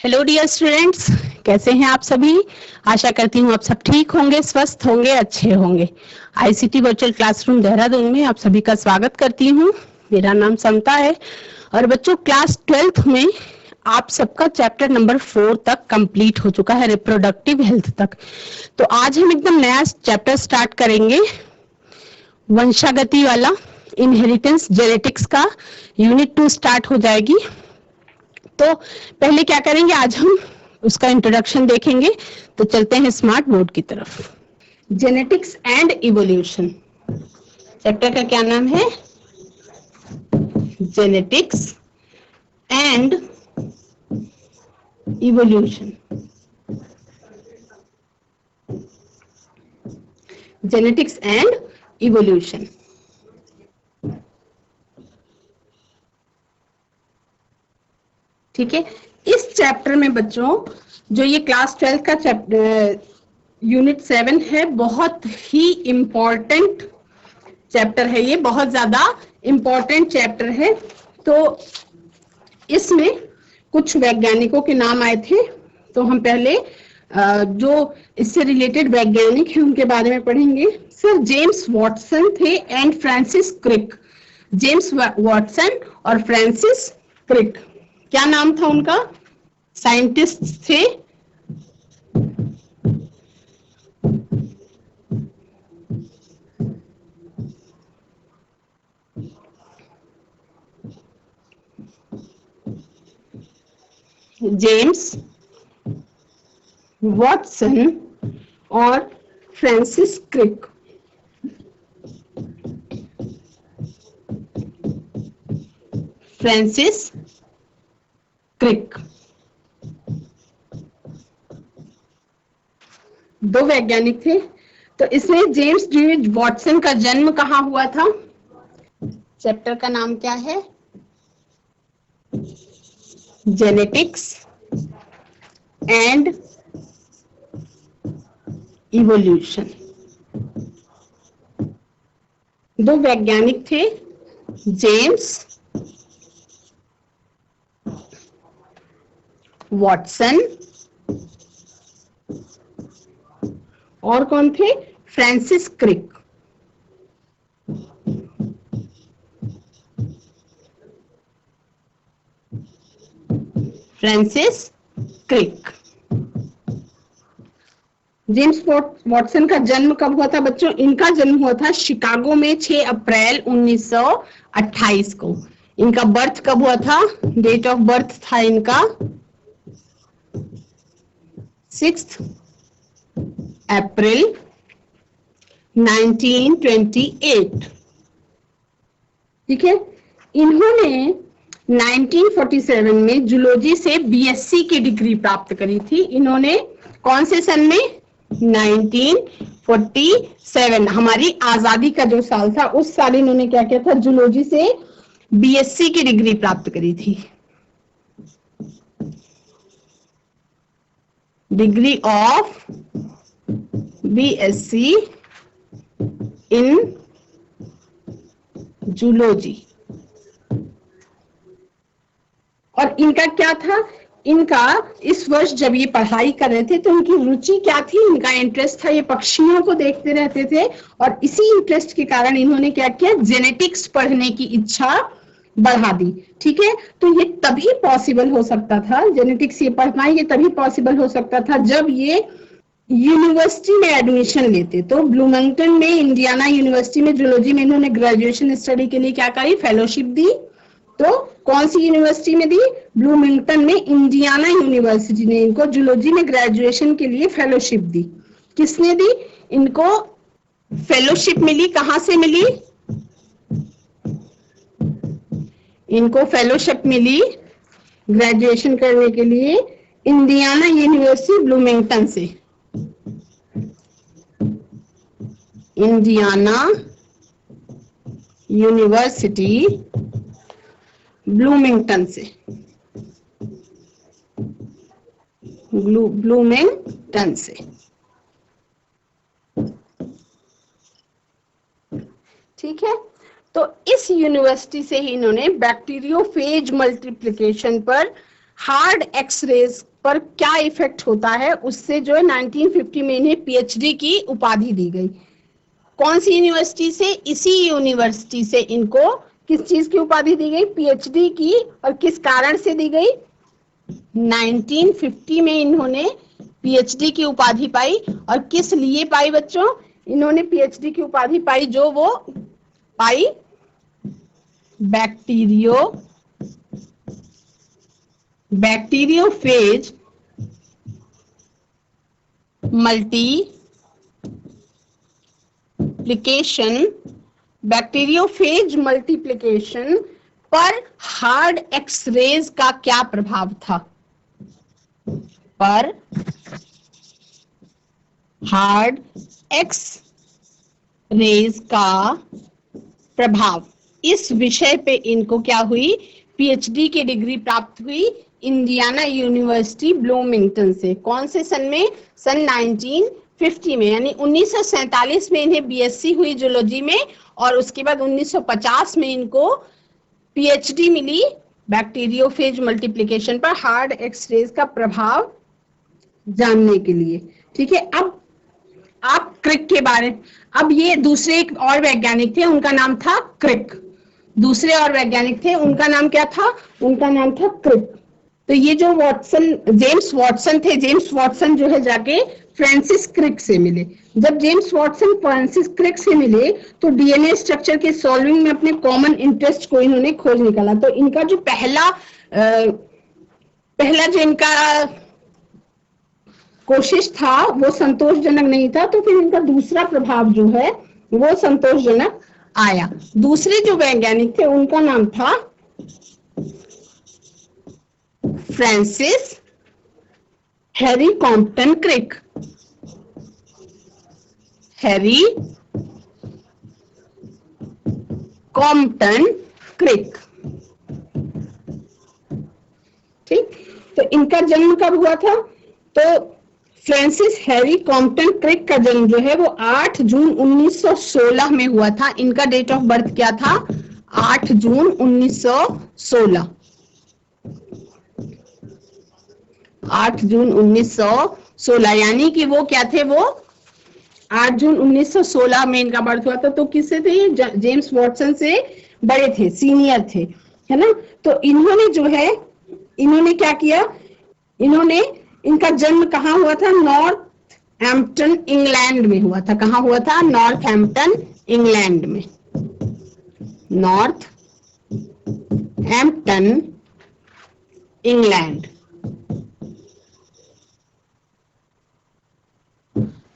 Hello dear students, कैसे हैं आप सभी। आशा करती हूँ आप सब ठीक होंगे, स्वस्थ होंगे, अच्छे होंगे। आईसीटी वर्चुअल क्लासरूम देहरादून में आप सभी का स्वागत करती हूँ। मेरा नाम समता है और बच्चों क्लास 12th में आप सबका चैप्टर नंबर 4 तक कंप्लीट हो चुका है, रिप्रोडक्टिव हेल्थ तक। तो आज हम एकदम नया चैप्टर स्टार्ट करेंगे, वंशागति वाला, इनहेरिटेंस जेनेटिक्स का यूनिट 2 स्टार्ट हो जाएगी। तो पहले क्या करेंगे, आज हम उसका इंट्रोडक्शन देखेंगे। तो चलते हैं स्मार्ट बोर्ड की तरफ। जेनेटिक्स एंड इवोल्यूशन, चैप्टर का क्या नाम है? Genetics and evolution. Genetics and evolution. ठीक है, इस चैप्टर में बच्चों जो ये क्लास 12 का चैप्टर यूनिट 7 है, बहुत ही इम्पोर्टेंट चैप्टर है। ये बहुत ज्यादा इम्पोर्टेंट चैप्टर है। तो इसमें कुछ वैज्ञानिकों के नाम आए थे, तो हम पहले जो इससे रिलेटेड वैज्ञानिक हैं उनके बारे में पढ़ेंगे। सर जेम्स वॉटसन थे and Francis Crick. James Watson और फ्रांसिस क्रिक, क्या नाम था उनका? साइंटिस्ट थे। जेम्स वॉटसन और फ्रांसिस क्रिक। फ्रांसिस क्रिक दो वैज्ञानिक थे। तो इसमें जेम्स डी वॉटसन का जन्म कहाँ हुआ था? चैप्टर का नाम क्या है? Genetics and evolution. दो वैज्ञानिक थे, जेम्स वॉटसन और कौन थे? Francis Crick. Francis Crick. James Watson का जन्म कब हुआ था बच्चों? इनका जन्म हुआ था शिकागो में 6 अप्रैल 1928 को। इनका बर्थ कब हुआ था? डेट ऑफ बर्थ था इनका 6 अप्रैल 1928। ठीक है, इन्होंने 1947 में जूलॉजी से बीएससी की डिग्री प्राप्त करी थी। इन्होंने कौन से सन में? 1947, हमारी आजादी का जो साल था उस साल इन्होंने क्या किया था? जूलॉजी से बीएससी की डिग्री प्राप्त करी थी। Degree of BSc in zoology. और इनका क्या था? इनका इस वर्ष जब ये पढ़ाई कर रहे थे तो इनकी रुचि क्या थी? इनका इंटरेस्ट था, ये पक्षियों को देखते रहते थे और इसी इंटरेस्ट के कारण इन्होंने क्या किया? जेनेटिक्स पढ़ने की इच्छा बढ़ा दी। ठीक है, तो ये तभी पॉसिबल हो सकता था, जेनेटिक्स ये पढ़ पाए ये तभी पॉसिबल हो सकता था जब ये यूनिवर्सिटी में एडमिशन लेते। तो ब्लूमिंगटन में, इंडियाना यूनिवर्सिटी में जूलॉजी में इन्होंने ग्रेजुएशन स्टडी के लिए क्या करी? फेलोशिप दी। तो कौन सी यूनिवर्सिटी में दी? ब्लूमिंगटन में इंडियाना यूनिवर्सिटी ने इनको जूलॉजी में ग्रेजुएशन के लिए फेलोशिप दी। किसने दी? इनको फेलोशिप मिली। कहां से मिली? इनको फेलोशिप मिली ग्रेजुएशन करने के लिए इंडियाना यूनिवर्सिटी ब्लूमिंगटन से। इंडियाना यूनिवर्सिटी ब्लूमिंगटन से। ब्लूमिंगटन से। ठीक है, तो इस यूनिवर्सिटी से ही इन्होंने बैक्टीरियोफेज मल्टीप्लिकेशन पर हार्ड एक्सरेज पर क्या इफेक्ट होता है, उससे जो है 1950 में इन्हें पीएचडी की उपाधि दी गई। कौन सी यूनिवर्सिटी से? इसी यूनिवर्सिटी से इनको किस चीज की उपाधि दी गई? पीएचडी की। और किस कारण से दी गई? 1950 में इन्होंने पीएचडी की उपाधि पाई। और किस लिए पाई बच्चों? इन्होंने पीएचडी की उपाधि पाई जो वो पाई बैक्टीरियोफेज मल्टीप्लिकेशन पर हार्ड एक्सरेज का क्या प्रभाव था? पर हार्ड एक्स रेज का प्रभाव, इस विषय पे इनको क्या हुई? पीएचडी की डिग्री प्राप्त हुई इंडियाना यूनिवर्सिटी ब्लूमिंगटन से। कौन से सन में? सन 1950 में, यानी 1947 में इन्हें बीएससी हुई जूलॉजी में, और उसके बाद 1950 में इनको पीएचडी मिली बैक्टीरियोफेज मल्टीप्लिकेशन पर हार्ड एक्सरेज का प्रभाव जानने के लिए। ठीक है, अब आप क्रिक के बारे, अब ये दूसरे एक और वैज्ञानिक थे, उनका नाम था क्रिक। दूसरे और वैज्ञानिक थे, उनका नाम क्या था? उनका नाम था क्रिक। तो ये जो जेम्स वॉटसन थे, जेम्स वॉटसन जो है जाके फ्रांसिस क्रिक से मिले। जब जेम्स वॉटसन फ्रांसिस क्रिक से मिले तो डीएनए स्ट्रक्चर के सॉल्विंग में अपने कॉमन इंटरेस्ट को इन्होंने खोज निकाला। तो इनका जो पहला जो इनका कोशिश था वो संतोषजनक नहीं था, तो फिर इनका दूसरा प्रभाव जो है वो संतोषजनक आया। दूसरे जो वैज्ञानिक थे उनका नाम था फ्रांसिस हैरी कॉम्पटन क्रिक। हैरी कॉम्पटन क्रिक। ठीक, तो इनका जन्म कब हुआ था? तो फ्रांसिस हैरी कॉम्पटन क्रिक का जन्म जो है वो 8 जून 1916 में हुआ था। इनका डेट ऑफ बर्थ क्या था? 8 जून 1916। 8 जून 1916, यानी कि वो क्या थे? वो 8 जून 1916 में इनका बर्थ हुआ था। तो किससे थे ये? जेम्स वॉटसन से बड़े थे, सीनियर थे, है ना। तो इन्होंने जो है, इन्होंने क्या किया? इनका जन्म कहाँ हुआ था? नॉर्थहैम्पटन इंग्लैंड में हुआ था। कहाँ हुआ था? नॉर्थहैम्पटन इंग्लैंड में। नॉर्थहैम्पटन इंग्लैंड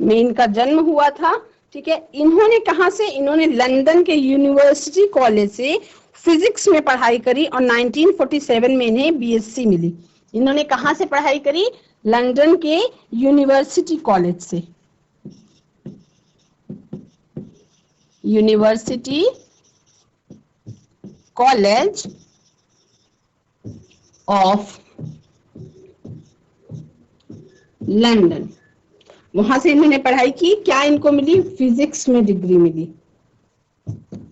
में इनका जन्म हुआ था। ठीक है, इन्होंने कहां से? इन्होंने लंदन के यूनिवर्सिटी कॉलेज से फिजिक्स में पढ़ाई करी और 1947 में इन्हें बीएससी मिली। इन्होंने कहां से पढ़ाई करी? लंदन के यूनिवर्सिटी कॉलेज से। यूनिवर्सिटी कॉलेज ऑफ लंदन, वहां से इन्होंने पढ़ाई की। क्या इनको मिली? फिजिक्स में डिग्री मिली।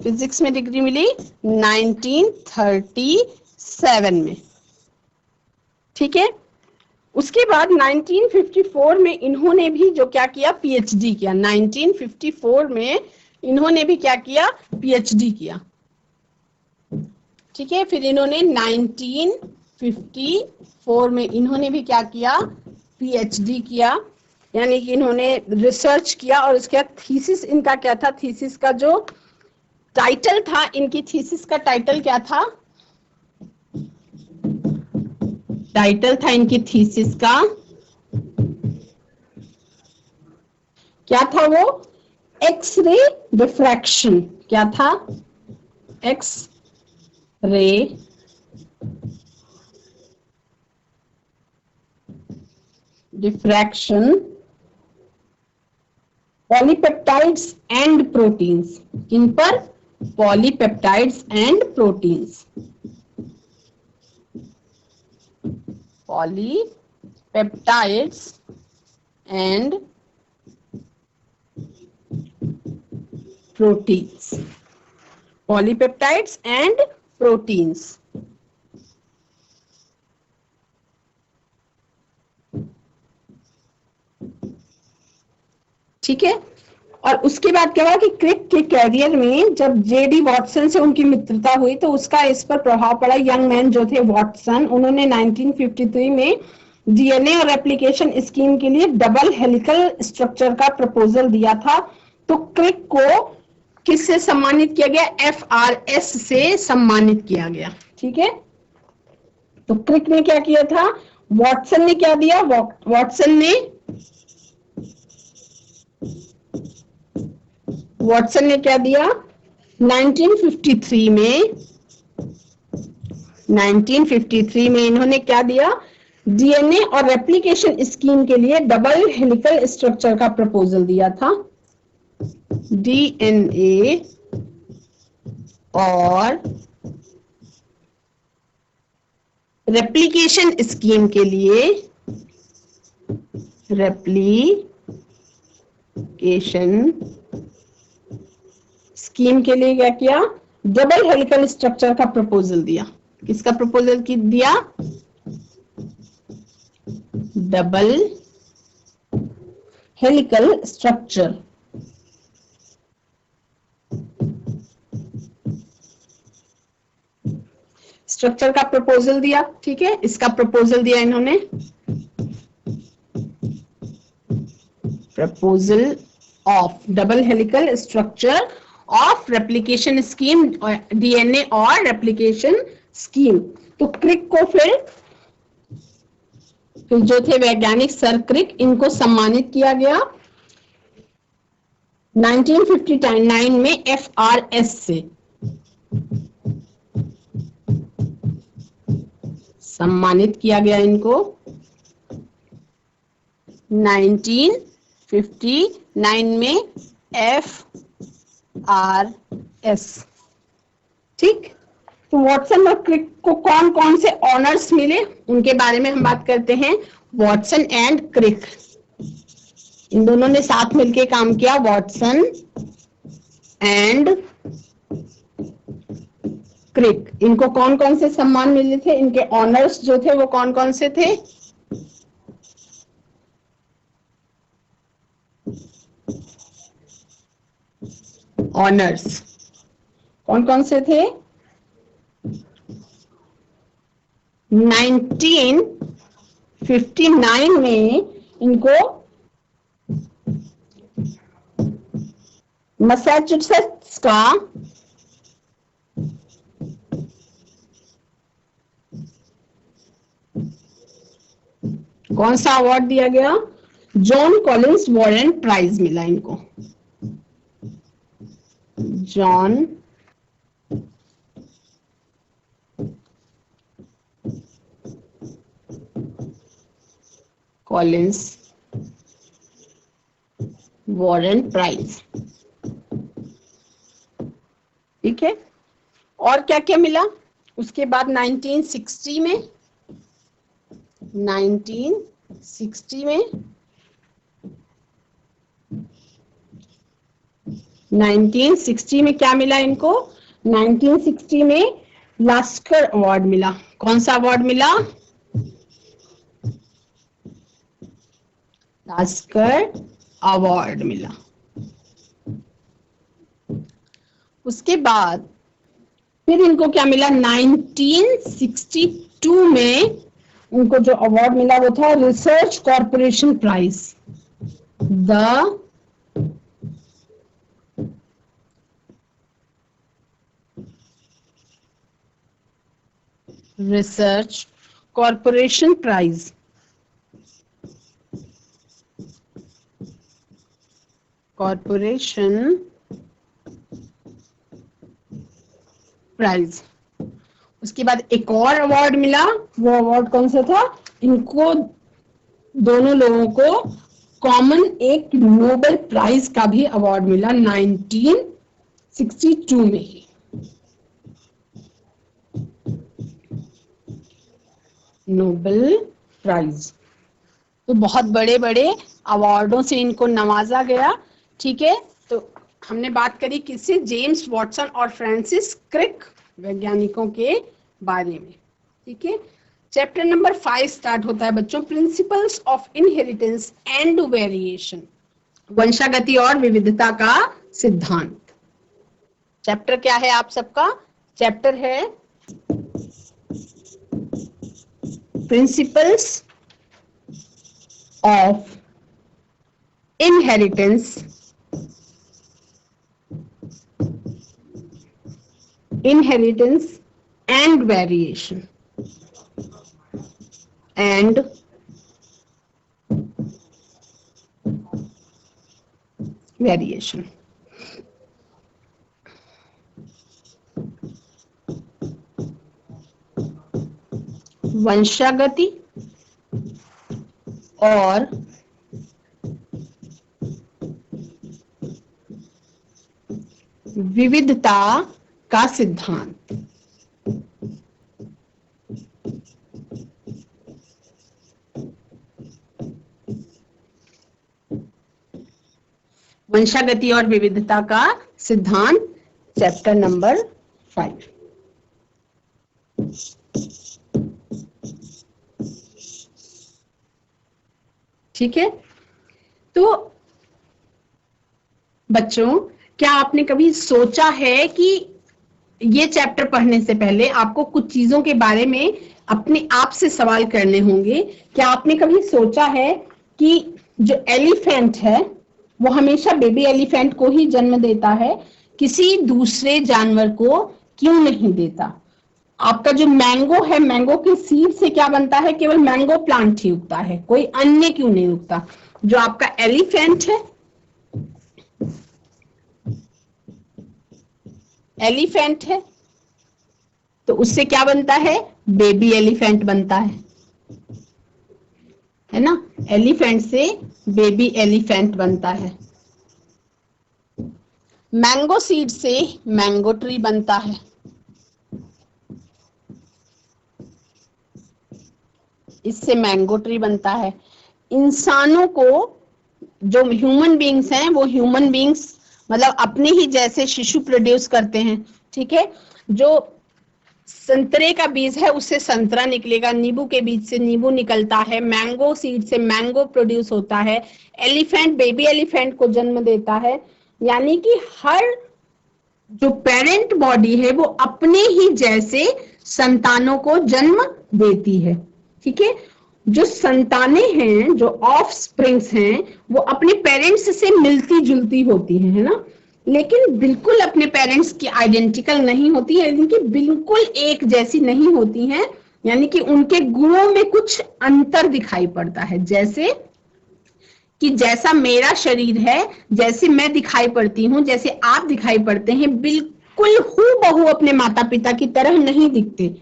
फिजिक्स में डिग्री मिली 1937 में। ठीक है, उसके बाद 1954 में इन्होंने भी जो क्या किया? पीएचडी किया। 1954 में इन्होंने भी क्या किया? पीएचडी किया। ठीक है, फिर इन्होंने 1954 में इन्होंने भी क्या किया? पीएचडी किया, यानी कि इन्होंने रिसर्च किया। और उसके बाद थीसिस इनका क्या था? थीसिस का जो टाइटल था, इनकी थीसिस का टाइटल क्या था? टाइटल था इनकी थीसिस का, क्या था वो? X-ray diffraction. क्या था? X-ray diffraction polypeptides and proteins. किन पर? Polypeptides and proteins. Polypeptides and proteins. Polypeptides and proteins. ठीक है। और उसके बाद क्या हुआ कि क्रिक के कैरियर में जब जेडी वॉटसन से उनकी मित्रता हुई तो उसका इस पर प्रभाव पड़ा। यंग मैन जो थे वॉटसन, उन्होंने 1953 में डीएनए और रेप्लिकेशन स्कीम के लिए डबल हेलिकल स्ट्रक्चर का प्रपोजल दिया था। तो क्रिक को किससे सम्मानित किया गया? FRS से सम्मानित किया गया। ठीक है। तो क्रिक ने क्या किया था? वॉटसन ने क्या दिया? वॉटसन ने क्या दिया? 1953 में इन्होंने क्या दिया? डीएनए और रेप्लिकेशन स्कीम के लिए डबल हेलिकल स्ट्रक्चर का प्रपोजल दिया था। डीएनए और रेप्लिकेशन स्कीम के लिए क्या किया? डबल हेलिकल स्ट्रक्चर का प्रपोजल दिया। किसका प्रपोजल दिया? Double helical structure. का प्रपोजल दिया। ठीक है, इसका प्रपोजल दिया इन्होंने, proposal of double helical structure of replication scheme, DNA और रेप्लिकेशन स्कीम। तो क्रिक को फिर जो थे वैज्ञानिक सर क्रिक, इनको सम्मानित किया गया 1959 में FRS से सम्मानित किया गया इनको 1959 में FRS। ठीक। तो वॉटसन और क्रिक को कौन कौन से ऑनर्स मिले उनके बारे में हम बात करते हैं। वॉटसन एंड क्रिक, इन दोनों ने साथ मिलकर काम किया। वॉटसन एंड क्रिक, इनको कौन कौन से सम्मान मिले थे? इनके ऑनर्स जो थे वो कौन कौन से थे? ऑनर्स कौन कौन से थे? 1959 में इनको मैसाचुसेट्स का कौन सा अवार्ड दिया गया? जॉन कॉलिंस वॉरेन प्राइज मिला इनको। John Collins Warren prize. ठीक है। और क्या क्या मिला उसके बाद? 1960 में क्या मिला इनको? 1960 में लास्कर अवार्ड मिला। कौन सा अवार्ड मिला? लास्कर अवार्ड मिला। उसके बाद फिर इनको क्या मिला? 1962 में उनको जो अवार्ड मिला वो था research corporation prize. The research corporation prize. Corporation prize. उसके बाद एक और अवार्ड मिला। वो अवार्ड कौन सा था? इनको दोनों लोगों को कॉमन एक नोबेल प्राइज का भी अवार्ड मिला 1962 में ही। Nobel prize. तो बहुत बड़े बड़े अवार्डों से इनको नवाजा गया। ठीक है। तो हमने बात करी किससे? जेम्स वॉटसन और फ्रांसिस क्रिक वैज्ञानिकों के बारे में। ठीक है। चैप्टर नंबर 5 स्टार्ट होता है बच्चों, principles of inheritance and variation. वंशागति और विविधता का सिद्धांत। चैप्टर क्या है आप सबका? चैप्टर है principles of inheritance and variation वंशागति और विविधता का सिद्धांत। वंशागति और विविधता का सिद्धांत, चैप्टर नंबर 5। ठीक है, तो बच्चों क्या आपने कभी सोचा है कि ये चैप्टर पढ़ने से पहले आपको कुछ चीजों के बारे में अपने आप से सवाल करने होंगे? क्या आपने कभी सोचा है कि जो एलिफेंट है वो हमेशा बेबी एलिफेंट को ही जन्म देता है, किसी दूसरे जानवर को क्यों नहीं देता? आपका जो मैंगो है, मैंगो के सीड से क्या बनता है? केवल मैंगो प्लांट ही उगता है, कोई अन्य क्यों नहीं उगता? जो आपका एलिफेंट है तो उससे क्या बनता है? बेबी एलिफेंट बनता है ना? एलिफेंट से बेबी एलिफेंट बनता है। मैंगो सीड से मैंगो ट्री बनता है। इससे मैंगो ट्री बनता है। इंसानों को, जो ह्यूमन बींग्स हैं, वो ह्यूमन बींग्स मतलब अपने ही जैसे शिशु प्रोड्यूस करते हैं। ठीक है, जो संतरे का बीज है उससे संतरा निकलेगा, नींबू के बीज से नींबू निकलता है, मैंगो सीड से मैंगो प्रोड्यूस होता है, एलिफेंट बेबी एलिफेंट को जन्म देता है। यानी कि हर जो पेरेंट बॉडी है वो अपने ही जैसे संतानों को जन्म देती है। ठीक है, जो संतानें हैं, जो ऑफ स्प्रिंग्स हैं, वो अपने पेरेंट्स से मिलती जुलती होती हैं, है ना? लेकिन बिल्कुल अपने पेरेंट्स की आइडेंटिकल नहीं होती है, लेकिन बिल्कुल एक जैसी नहीं होती हैं। यानी कि उनके गुणों में कुछ अंतर दिखाई पड़ता है। जैसे कि जैसा मेरा शरीर है, जैसे मैं दिखाई पड़ती हूँ, जैसे आप दिखाई पड़ते हैं, बिल्कुल हूबहू अपने माता पिता की तरह नहीं दिखते,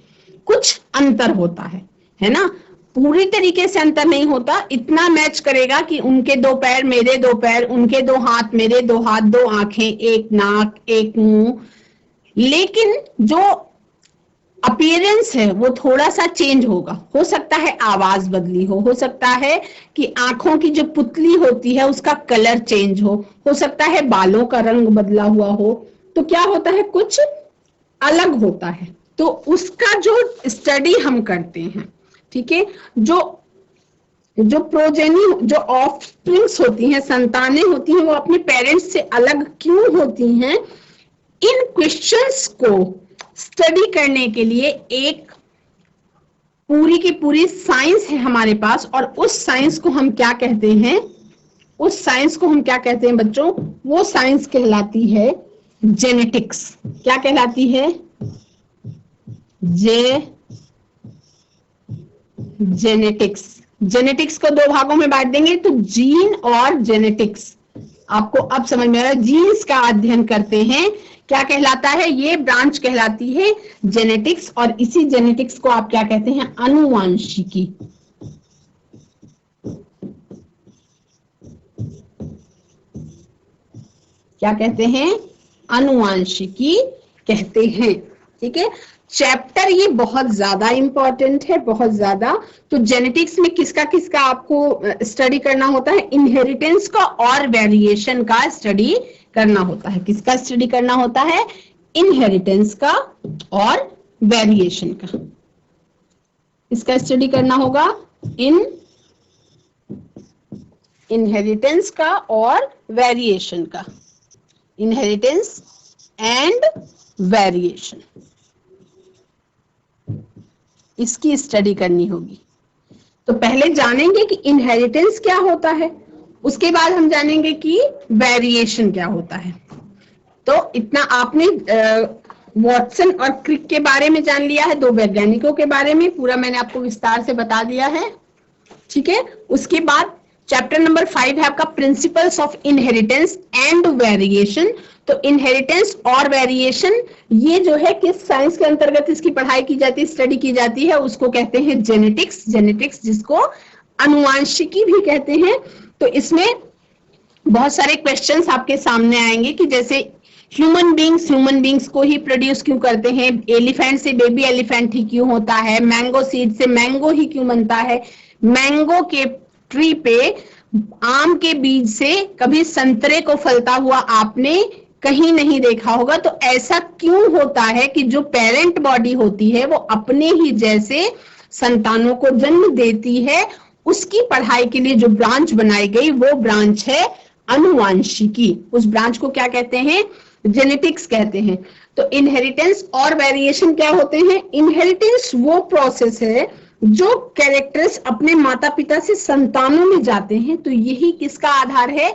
कुछ अंतर होता है ना? पूरी तरीके से अंतर नहीं होता, इतना मैच करेगा कि उनके 2 पैर मेरे 2 पैर, उनके 2 हाथ मेरे 2 हाथ, 2 आंखें, एक नाक, एक मुंह, लेकिन जो अपीयरेंस है वो थोड़ा सा चेंज होगा। हो सकता है आवाज बदली हो सकता है कि आंखों की जो पुतली होती है उसका कलर चेंज हो सकता है बालों का रंग बदला हुआ हो। तो क्या होता है, कुछ अलग होता है। तो उसका जो स्टडी हम करते हैं, ठीक है, जो प्रोजेनी, जो ऑफस्प्रिंग्स होती हैं, संतानें होती हैं, वो अपने पेरेंट्स से अलग क्यों होती हैं, इन क्वेश्चंस को स्टडी करने के लिए एक पूरी की पूरी साइंस है हमारे पास। और उस साइंस को हम क्या कहते हैं? उस साइंस को हम क्या कहते हैं बच्चों? वो साइंस कहलाती है जेनेटिक्स। क्या कहलाती है? जेनेटिक्स। जेनेटिक्स को 2 भागों में बांट देंगे, तो जीन और जेनेटिक्स। आपको अब समझ में आ रहा है? जीन्स का अध्ययन करते हैं, क्या कहलाता है? ये ब्रांच कहलाती है जेनेटिक्स। और इसी जेनेटिक्स को आप क्या कहते हैं? आनुवांशिकी। क्या कहते हैं? आनुवांशिकी कहते हैं। ठीक है, चैप्टर ये बहुत ज्यादा इंपॉर्टेंट है, बहुत ज्यादा। तो जेनेटिक्स में किसका किसका आपको स्टडी करना होता है? इनहेरिटेंस का और वेरिएशन का स्टडी करना होता है। किसका स्टडी करना होता है? इनहेरिटेंस का और वेरिएशन का। इसका स्टडी करना होगा इनहेरिटेंस का और वेरिएशन का, इनहेरिटेंस एंड वेरिएशन, इसकी स्टडी करनी होगी। तो पहले जानेंगे कि इनहेरिटेंस क्या होता है, उसके बाद हम जानेंगे कि वेरिएशन क्या होता है। तो इतना आपने वॉटसन और क्रिक के बारे में जान लिया है, दो वैज्ञानिकों के बारे में पूरा मैंने आपको विस्तार से बता दिया है, ठीक है। उसके बाद चैप्टर नंबर 5 है आपका principles of inheritance and variation. तो इनहेरिटेंस और वेरिएशन ये जो है किस साइंस के अंतर्गत इसकी पढ़ाई की जाती है, स्टडी की जाती है, उसको कहते हैं जेनेटिक्स, जेनेटिक्स जिसको अनुवांशिकी भी कहते हैं। तो इसमें बहुत सारे क्वेश्चंस आपके सामने आएंगे कि जैसे ह्यूमन बींग्स को ही प्रोड्यूस क्यों करते हैं, एलिफेंट से बेबी एलिफेंट ही क्यों होता है, मैंगो सीड से मैंगो ही क्यों बनता है, मैंगो के ट्री पे आम के बीज से कभी संतरे को फलता हुआ आपने कहीं नहीं देखा होगा। तो ऐसा क्यों होता है कि जो पेरेंट बॉडी होती है वो अपने ही जैसे संतानों को जन्म देती है, उसकी पढ़ाई के लिए जो ब्रांच बनाई गई वो ब्रांच है अनुवांशिकी। उस ब्रांच को क्या कहते हैं, जेनेटिक्स कहते हैं। तो इनहेरिटेंस और वेरिएशन क्या होते हैं, इनहेरिटेंस वो प्रोसेस है जो कैरेक्टर्स अपने माता पिता से संतानों में जाते हैं। तो यही किसका आधार है,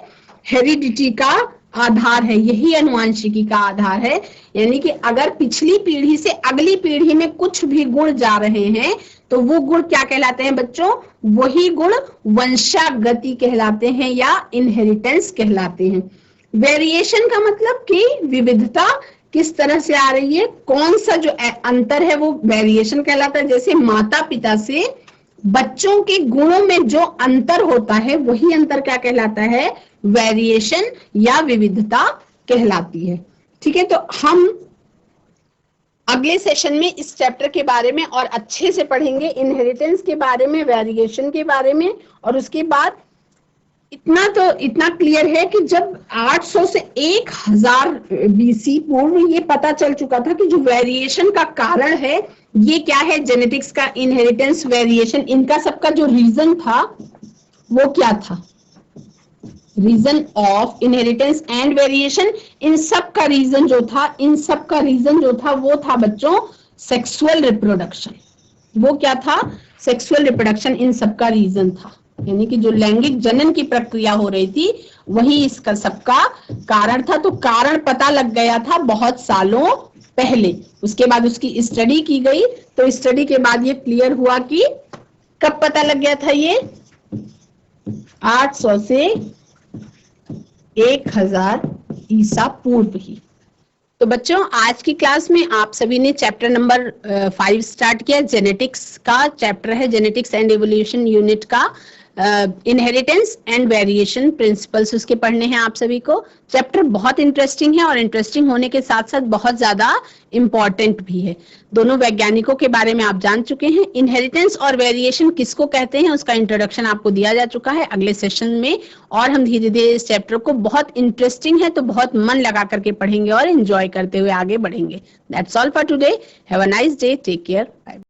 हेरिडिटी का आधार है, यही अनुवांशिकी का आधार है। यानी कि अगर पिछली पीढ़ी से अगली पीढ़ी में कुछ भी गुण जा रहे हैं तो वो गुण क्या कहलाते हैं बच्चों, वही गुण वंशागति कहलाते हैं या इनहेरिटेंस कहलाते हैं। वेरिएशन का मतलब कि विविधता किस तरह से आ रही है, कौन सा जो अंतर है वो वेरिएशन कहलाता है। जैसे माता पिता से बच्चों के गुणों में जो अंतर होता है वही अंतर क्या कहलाता है, वेरिएशन या विविधता कहलाती है, ठीक है। तो हम अगले सेशन में इस चैप्टर के बारे में और अच्छे से पढ़ेंगे, इनहेरिटेंस के बारे में, वेरिएशन के बारे में। और उसके बाद इतना क्लियर है कि जब 800 से 1000 BC पूर्व ये पता चल चुका था कि जो वेरिएशन का कारण है ये क्या है, जेनेटिक्स का, इनहेरिटेंस, वेरिएशन, इनका सबका जो रीजन था वो क्या था, reason of inheritance and variation, इन सब का रीजन जो था वो था बच्चों सेक्सुअल रिप्रोडक्शन। वो क्या था, सेक्सुअल रिप्रोडक्शन इन सब का रीजन था। यानी कि जो लैंगिक जनन की प्रक्रिया हो रही थी वही इसका सबका कारण था। तो कारण पता लग गया था बहुत सालों पहले, उसके बाद उसकी स्टडी की गई। तो स्टडी के बाद ये क्लियर हुआ कि कब पता लग गया था, ये 800 से 1000 ईसा पूर्व ही। तो बच्चों आज की क्लास में आप सभी ने चैप्टर नंबर 5 स्टार्ट किया। जेनेटिक्स का चैप्टर है, जेनेटिक्स एंड एवोल्यूशन यूनिट का इनहेरिटेंस एंड वेरिएशन प्रिंसिपल्स उसके पढ़ने हैं आप सभी को। चैप्टर बहुत इंटरेस्टिंग है और इंटरेस्टिंग होने के साथ साथ बहुत ज्यादा इंपॉर्टेंट भी है। दोनों वैज्ञानिकों के बारे में आप जान चुके हैं। इनहेरिटेंस और वेरिएशन किसको कहते हैं उसका इंट्रोडक्शन आपको दिया जा चुका है अगले सेशन में, और हम धीरे धीरे इस चैप्टर को, बहुत इंटरेस्टिंग है तो बहुत मन लगा करके पढ़ेंगे और एंजॉय करते हुए आगे बढ़ेंगे। That's all for today. Have a nice day, take care, bye.